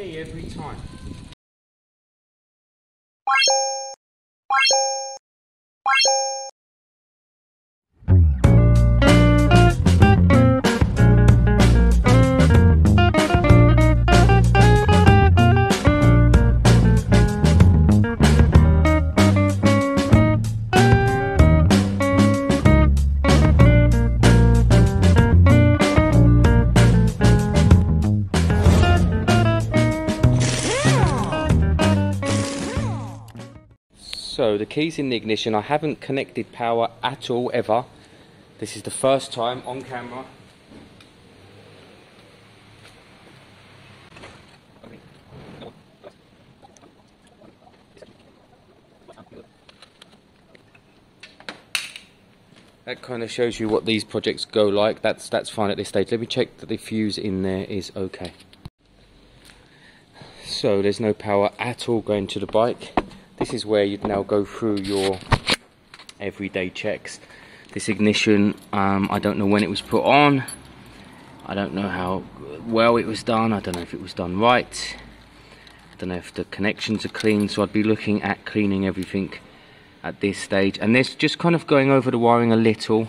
me every time. So the key's in the ignition. I haven't connected power at all ever. This is the first time on camera. That kind of shows you what these projects go like. That's fine at this stage. Let me check that the fuse in there is okay. So there's no power at all going to the bike. This is where you'd now go through your everyday checks. This ignition, I don't know when it was put on. I don't know how well it was done. I don't know if it was done right. I don't know if the connections are clean. So I'd be looking at cleaning everything at this stage. And this just kind of going over the wiring a little.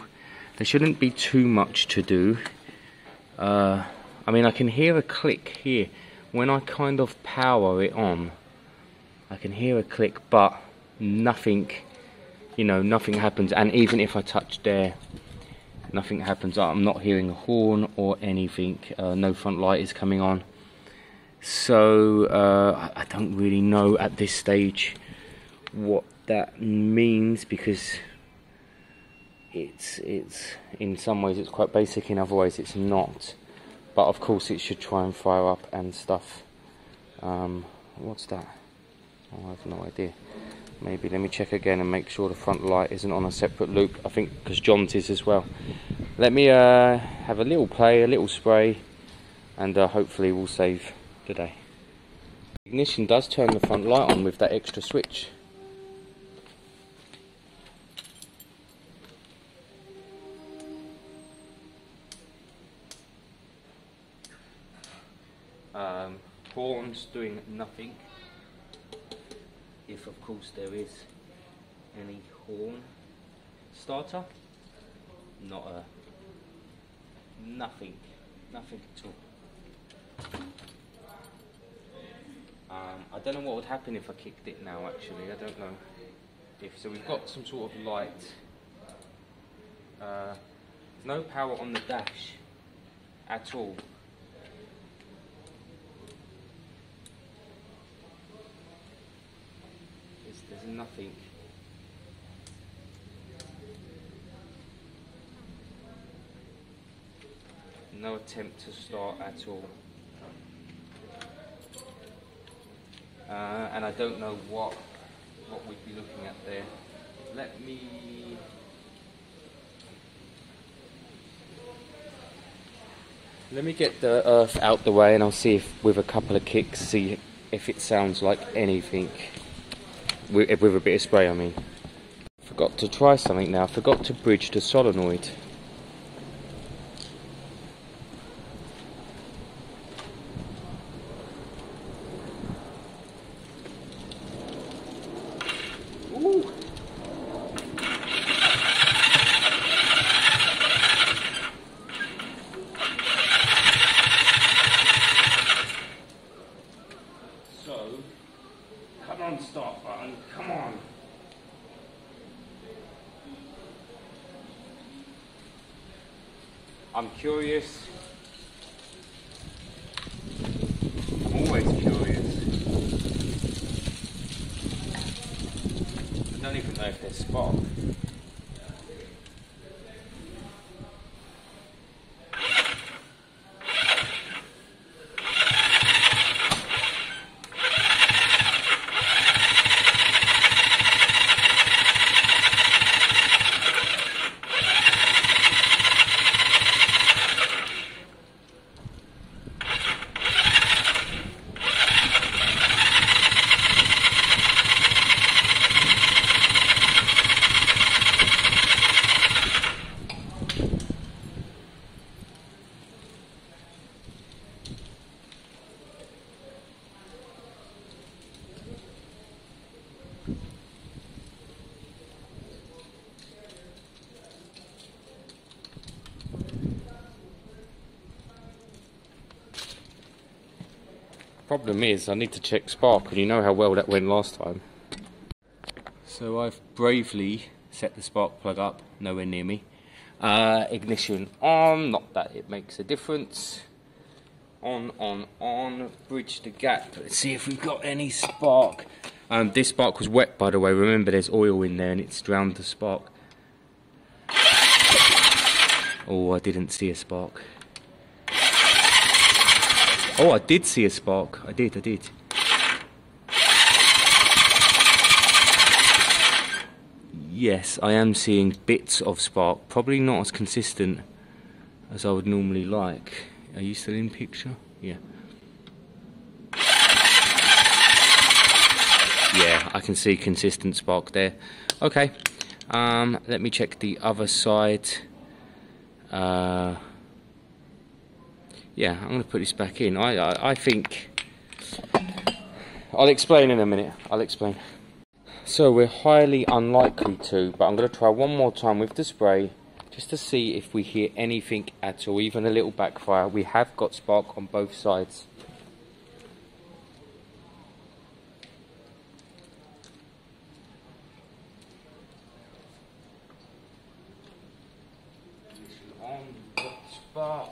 There shouldn't be too much to do. I mean, I can hear a click here. When I kind of power it on, I can hear a click, but nothing, you know, nothing happens. And even if I touch there, nothing happens. I'm not hearing a horn or anything. No front light is coming on. So I don't really know at this stage what that means, because it's in some ways it's quite basic, in other ways it's not. But of course it should try and fire up and stuff. What's that? Oh, I have no idea. Maybe let me check again and make sure the front light isn't on a separate loop. I think because John's is as well. Let me have a little play, a little spray, and hopefully we'll save the day. Ignition does turn the front light on with that extra switch. Horns doing nothing. If of course there is any horn. Starter, not a nothing at all. I don't know what would happen if I kicked it now. Actually, I don't know if so. We've got some sort of light. No power on the dash at all. There's nothing. No attempt to start at all. And I don't know what we'd be looking at there. Let me get the earth out the way, and I'll see if with a couple of kicks, see if it sounds like anything. With a bit of spray, I mean. Forgot to try something now. Forgot to bridge the solenoid. Ooh. So, come on, start button, come on. I'm curious. I'm always curious. I don't even know if there's spark. Problem is, I need to check spark, and you know how well that went last time. So I've bravely set the spark plug up, nowhere near me. Ignition on, not that it makes a difference. On, bridge the gap. Let's see if we've got any spark. This spark was wet, by the way. Remember, there's oil in there and it's drowned the spark. Oh, I didn't see a spark. Oh, I did see a spark. I did. Yes, I am seeing bits of spark. Probably not as consistent as I would normally like. Are you still in picture? Yeah. Yeah, I can see consistent spark there. Okay. Let me check the other side. Yeah, I'm going to put this back in. I think... I'll explain in a minute. I'll explain. So we're highly unlikely to, but I'm going to try one more time with the spray, just to see if we hear anything at all, even a little backfire. We have got spark on both sides. On, got spark.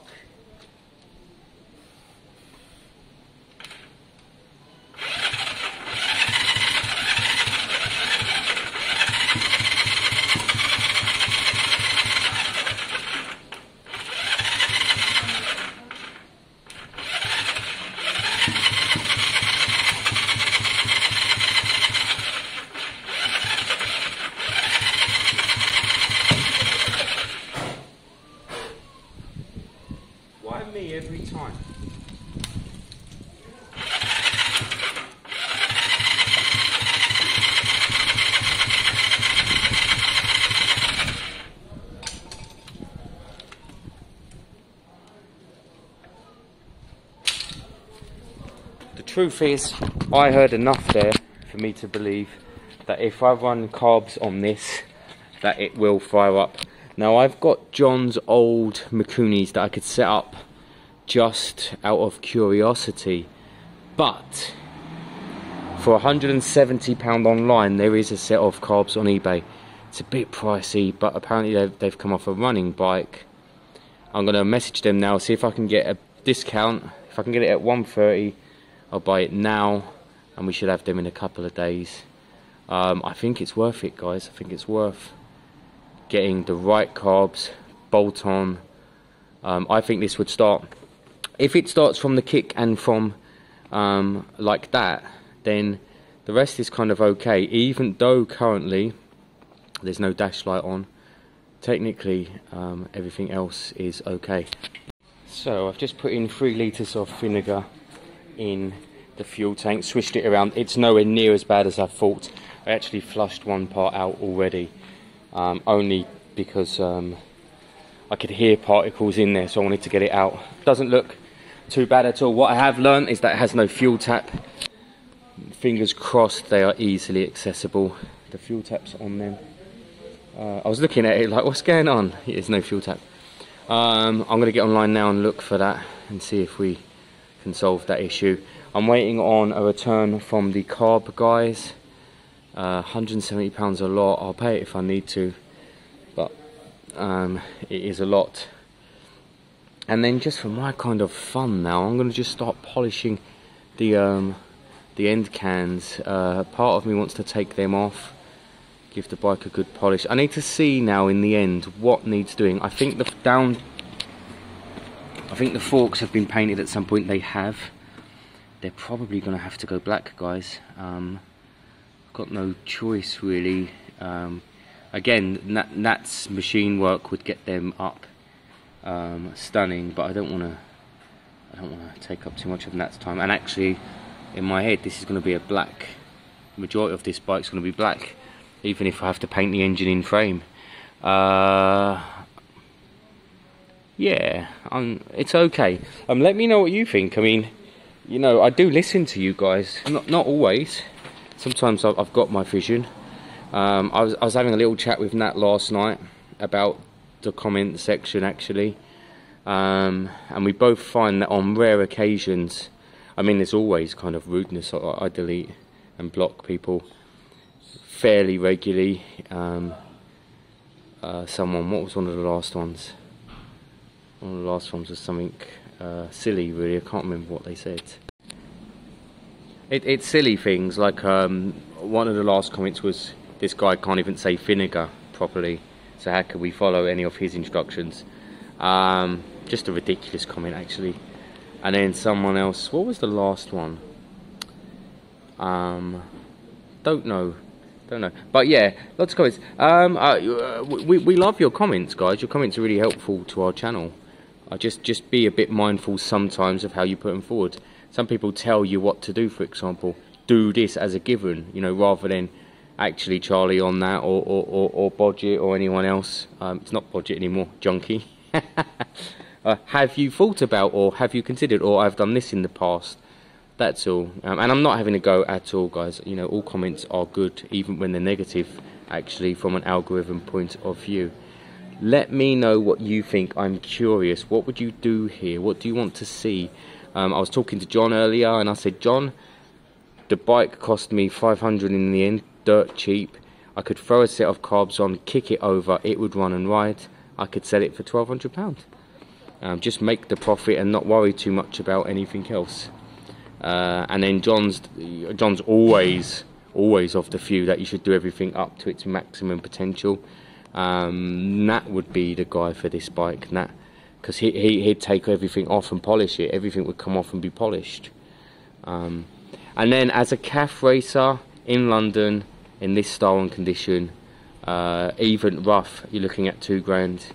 Why me every time? The truth is, I heard enough there for me to believe that if I run carbs on this, that it will fire up. Now I've got John's old Makunis that I could set up just out of curiosity, but for £170 online there is a set of carbs on eBay. It's a bit pricey, but apparently they've come off a running bike. I'm going to message them now, see if I can get a discount. If I can get it at 130, I'll buy it now, and we should have them in a couple of days. I think it's worth it, guys. I think it's worth getting the right carbs, bolt on. I think this would start, if it starts from the kick and from like that, then the rest is kind of okay. Even though currently there's no dash light on, technically everything else is okay. So I've just put in 3 litres of vinegar in the fuel tank, swished it around. It's nowhere near as bad as I thought. I actually flushed one part out already. Only because I could hear particles in there, so I wanted to get it out. Doesn't look too bad at all. What I have learned is that it has no fuel tap. Fingers crossed they are easily accessible. The fuel tap's on them. I was looking at it like, what's going on? There's no fuel tap. I'm going to get online now and look for that and see if we can solve that issue. I'm waiting on a return from the carb guys. £170 a lot. I'll pay it if I need to, but it is a lot. And then just for my kind of fun now, I'm going to just start polishing the end cans. Part of me wants to take them off, give the bike a good polish. I need to see now in the end what needs doing. I think the forks have been painted at some point. They have. They're probably going to have to go black, guys. Got no choice really. Again, Nat's machine work would get them up stunning, but I don't want to take up too much of Nat's time. And actually, in my head, this is going to be a black. Majority of this bike's going to be black, even if I have to paint the engine in frame. Yeah, it's okay. Let me know what you think. I mean, you know, I do listen to you guys. Not always. Sometimes I've got my vision. I was having a little chat with Nat last night about the comment section, actually. And we both find that on rare occasions, I mean, there's always kind of rudeness. I delete and block people fairly regularly. Someone, what was one of the last ones? One of the last ones was something silly, really. I can't remember what they said. It's silly things, like one of the last comments was, this guy can't even say vinegar properly, so how could we follow any of his instructions? Just a ridiculous comment, actually. And then someone else, what was the last one? Don't know. But yeah, lots of comments. We love your comments, guys. Your comments are really helpful to our channel. Just be a bit mindful sometimes of how you put them forward. Some people tell you what to do, for example. Do this as a given, you know, rather than actually Charlie on that, or Bodget, or anyone else. It's not Bodget anymore, Junkie. Have you thought about, or have you considered, or I've done this in the past? That's all. And I'm not having a go at all, guys. You know, all comments are good, even when they're negative, actually, from an algorithm point of view. Let me know what you think. I'm curious. What would you do here? What do you want to see? I was talking to John earlier, and I said, John, the bike cost me 500 in the end, dirt cheap. I could throw a set of carbs on, kick it over, it would run and ride. I could sell it for £1,200. Just make the profit and not worry too much about anything else. And then John's always of the view that you should do everything up to its maximum potential. Nat would be the guy for this bike, Nat, because he'd take everything off and polish it. Everything would come off and be polished. And then as a calf racer in London in this style and condition, even rough, you're looking at £2,000.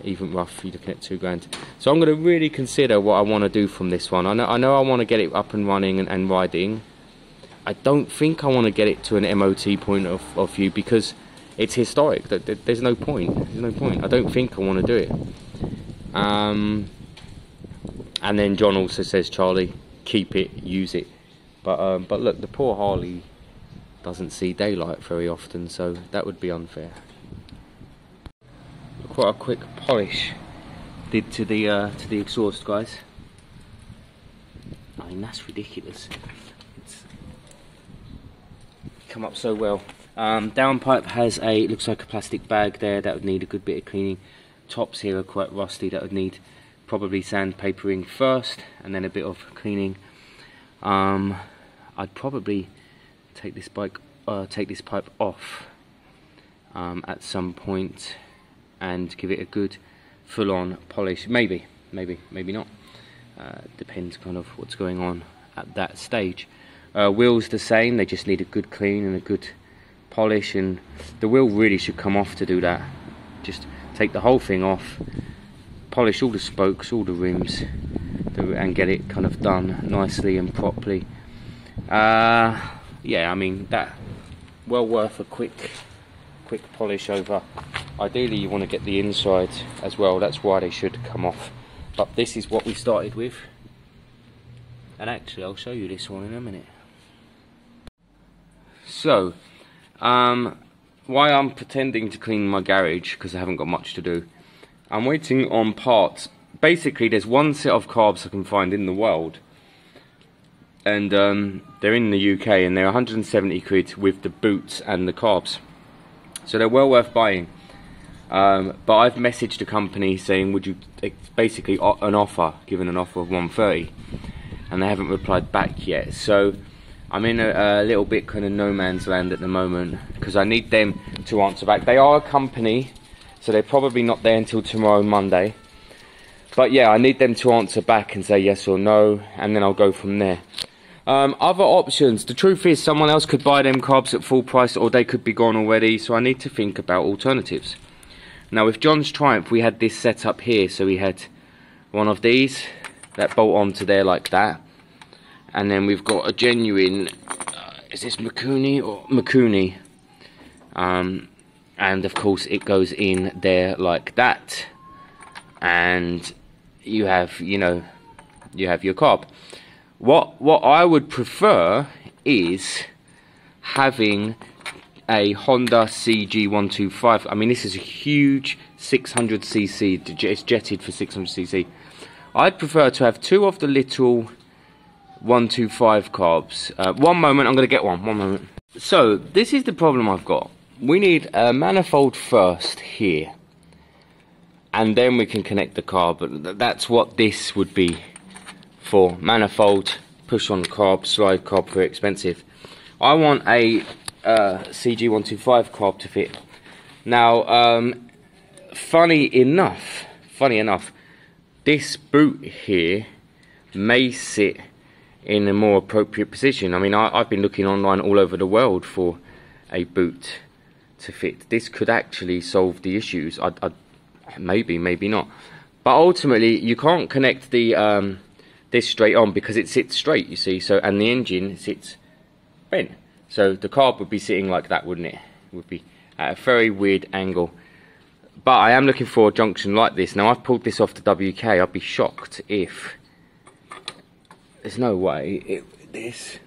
Even rough, you're looking at £2,000. So I'm going to really consider what I want to do from this one. I know I want to get it up and running and riding. I don't think I want to get it to an MOT point of view, because it's historic. There's no point. I don't think I want to do it. And then John also says, Charlie, keep it, use it. But look, the poor Harley doesn't see daylight very often, so that would be unfair. Quite a quick polish did to the exhaust, guys. I mean, that's ridiculous. It's come up so well. Downpipe has looks like a plastic bag there that would need a good bit of cleaning. Tops here are quite rusty, that would need probably sandpapering first and then a bit of cleaning. I'd probably take this pipe off at some point and give it a good full-on polish. Maybe not. Depends kind of what's going on at that stage. Wheels the same, they just need a good clean and a good polish, and the wheel really should come off to do that. Just take the whole thing off, polish all the spokes, all the rims, and get it kind of done nicely and properly. Yeah, I mean, that well worth a quick polish over. Ideally you want to get the inside as well, that's why they should come off. But this is what we started with, and actually I'll show you this one in a minute. So why I'm pretending to clean my garage, because I haven't got much to do, I'm waiting on parts. Basically there's one set of carbs I can find in the world, and they're in the UK, and they're 170 quid with the boots and the carbs, so they're well worth buying. But I've messaged the company saying, would you, basically an offer, given an offer of 130, and they haven't replied back yet. So I'm in a little bit kind of no man's land at the moment, because I need them to answer back. They are a company, so they're probably not there until tomorrow, Monday. But yeah, I need them to answer back and say yes or no, and then I'll go from there. Other options, the truth is someone else could buy them carbs at full price, or they could be gone already, so I need to think about alternatives. Now with John's Triumph we had this set up here, so we had one of these that bolt onto there like that, and then we've got a genuine, is this Mikuni or Mikuni? And of course it goes in there like that, and you have, you know, you have your carb. What I would prefer is having a Honda CG125. I mean, this is a huge 600cc, it's jetted for 600cc. I'd prefer to have two of the little 125 carbs. One moment, I'm going to get one moment. So this is the problem I've got. We need a manifold first here, and then we can connect the carb. That's what this would be for. Manifold, push on carb, slide carb, very expensive. I want a CG125 carb to fit. Now, funny enough, this boot here may sit in a more appropriate position. I mean, I've been looking online all over the world for a boot to fit. This could actually solve the issues. Maybe not. But ultimately, you can't connect the this straight on because it sits straight, you see. So, and the engine sits bent. So the carb would be sitting like that, wouldn't it? It would be at a very weird angle. But I am looking for a junction like this. Now, I've pulled this off the WK. I'd be shocked if... There's no way.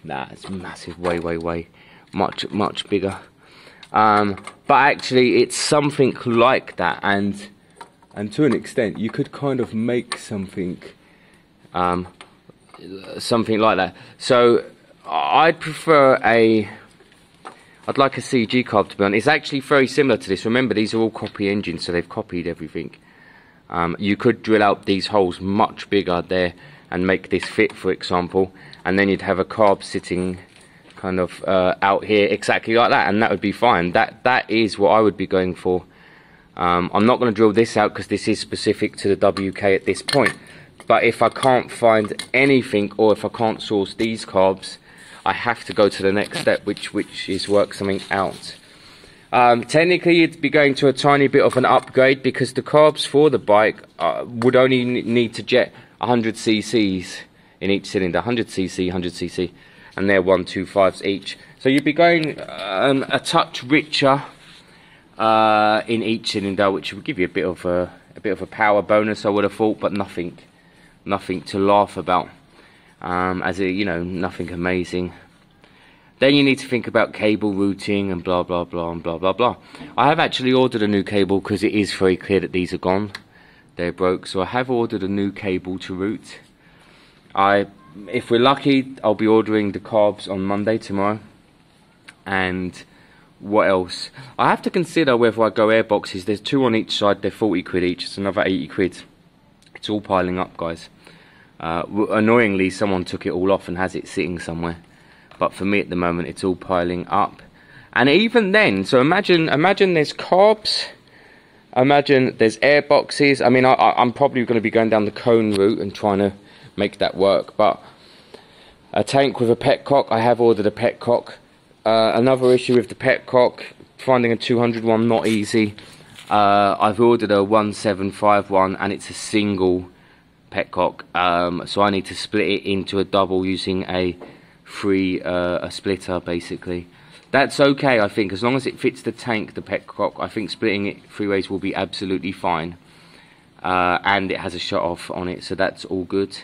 Nah, it's massive. Way. Much bigger. But actually, it's something like that. And to an extent, you could kind of make something... something like that. So, I'd prefer I'd like a CG carb, to be honest. It's actually very similar to this. Remember, these are all copy engines, so they've copied everything. You could drill out these holes much bigger there and make this fit, for example, and then you'd have a carb sitting kind of out here exactly like that, and that would be fine. That is what I would be going for. I'm not going to drill this out because this is specific to the WK at this point. But if I can't find anything, or if I can't source these carbs, I have to go to the next step, which is work something out. Technically, you'd be going to a tiny bit of an upgrade because the carbs for the bike would only need to jet 100 cc's in each cylinder, 100 cc, and they're 125s each. So you'd be going a touch richer in each cylinder, which would give you a bit of a power bonus, I would have thought, but nothing to laugh about. As a, you know, nothing amazing. Then you need to think about cable routing and blah blah blah and blah blah blah. I have actually ordered a new cable because it is very clear that these are gone. They're broke, so I have ordered a new cable to route. If we're lucky, I'll be ordering the carbs on Monday, tomorrow. And what else? I have to consider whether I go airboxes. There's 2 on each side, they're 40 quid each, it's another 80 quid. It's all piling up, guys. Annoyingly, someone took it all off and has it sitting somewhere, but for me at the moment it's all piling up. And even then, so imagine there's carbs, imagine there's air boxes. I mean, I'm probably going to be going down the cone route and trying to make that work, but a tank with a petcock, I have ordered a petcock. Another issue with the petcock, finding a 200 one, not easy. I've ordered a 1751 and it's a single petcock, so I need to split it into a double using a splitter, basically. That's okay, I think, as long as it fits the tank, the petcock. I think splitting it 3 ways will be absolutely fine, and it has a shut off on it, so that's all good.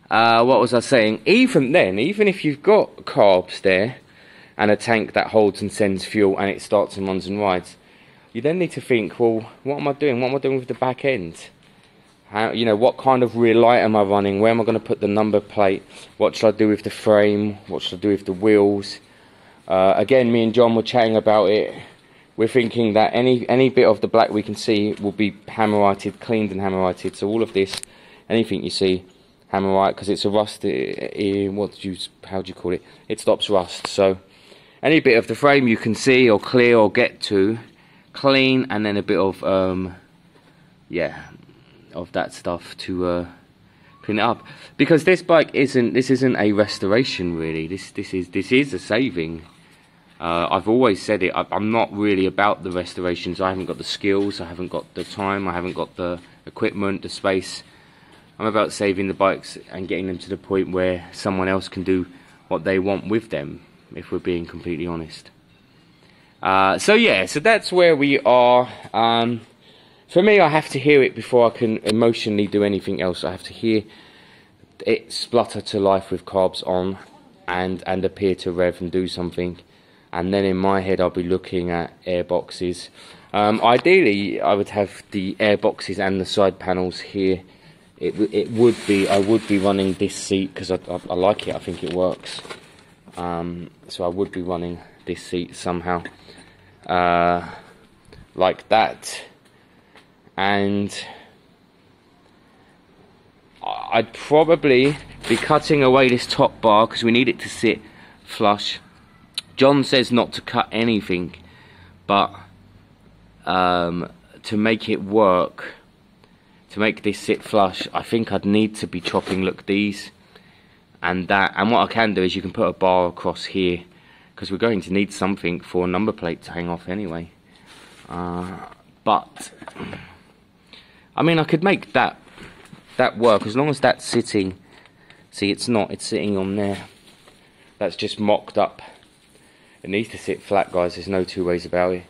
What was I saying? Even then, even if you've got carbs there and a tank that holds and sends fuel and it starts and runs and rides, you then need to think, well, what am I doing? What am I doing with the back end? How, you know, what kind of rear light am I running? Where am I going to put the number plate? What should I do with the frame? What should I do with the wheels? Again, me and John were chatting about it. We're thinking that any bit of the black we can see will be hammerite, cleaned and hammerite. So all of this, anything you see, hammerite, because it's a rust. How do you call it? It stops rust. So any bit of the frame you can see or clear or get to, clean, and then a bit of of that stuff to clean it up, because this bike isn't a restoration really. This is a saving. I've always said it. I'm not really about the restorations. I haven't got the skills, I haven't got the time, I haven't got the equipment, the space. I'm about saving the bikes and getting them to the point where someone else can do what they want with them, if we're being completely honest. So yeah, so that's where we are. For me, I have to hear it before I can emotionally do anything else. I have to hear it splutter to life with carbs on and appear to rev and do something. And then in my head, I'll be looking at air boxes. Ideally, I would have the air boxes and the side panels here it would be, I would be running this seat because I like it. I think it works. So I would be running this seat somehow, like that, and I'd probably be cutting away this top bar because we need it to sit flush. John says not to cut anything, but to make it work, to make this sit flush, I think I'd need to be chopping, look, these and that. And what I can do is you can put a bar across here, because we're going to need something for a number plate to hang off anyway. But I mean, I could make that work as long as that's sitting. See, it's not, it's sitting on there. That's just mocked up. It needs to sit flat, guys, there's no two ways about it.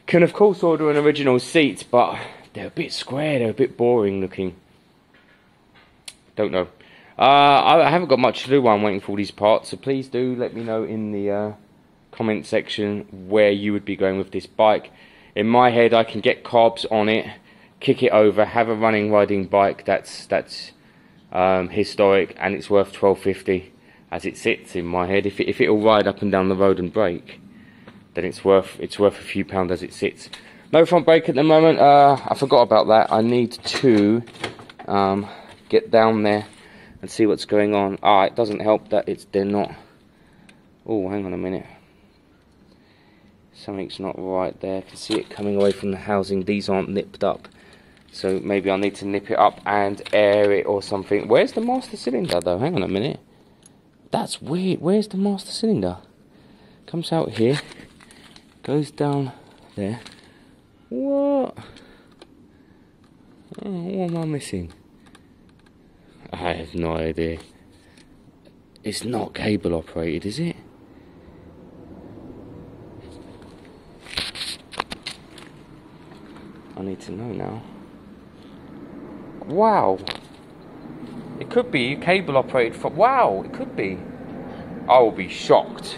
Can of course order an original seat, but they're a bit square, they're a bit boring looking. Don't know. I haven't got much to do while I'm waiting for all these parts, so please do let me know in the comment section where you would be going with this bike. In my head, I can get carbs on it, kick it over, have a riding bike that's historic, and it's worth $12.50 as it sits in my head. If it'll ride up and down the road and brake, then it's worth a few pounds as it sits. No front brake at the moment. I forgot about that. I need to get down there and see what's going on. It doesn't help that they're not. Oh, hang on a minute. Something's not right there. I can see it coming away from the housing. These aren't nipped up, so maybe I need to nip it up and air it or something. Where's the master cylinder though? Hang on a minute. That's weird. Where's the master cylinder? Comes out here, goes down there. What? Oh, what am I missing? I have no idea. It's not cable operated, is it? I need to know now. Wow. It could be cable operated. Wow, it could be. I will be shocked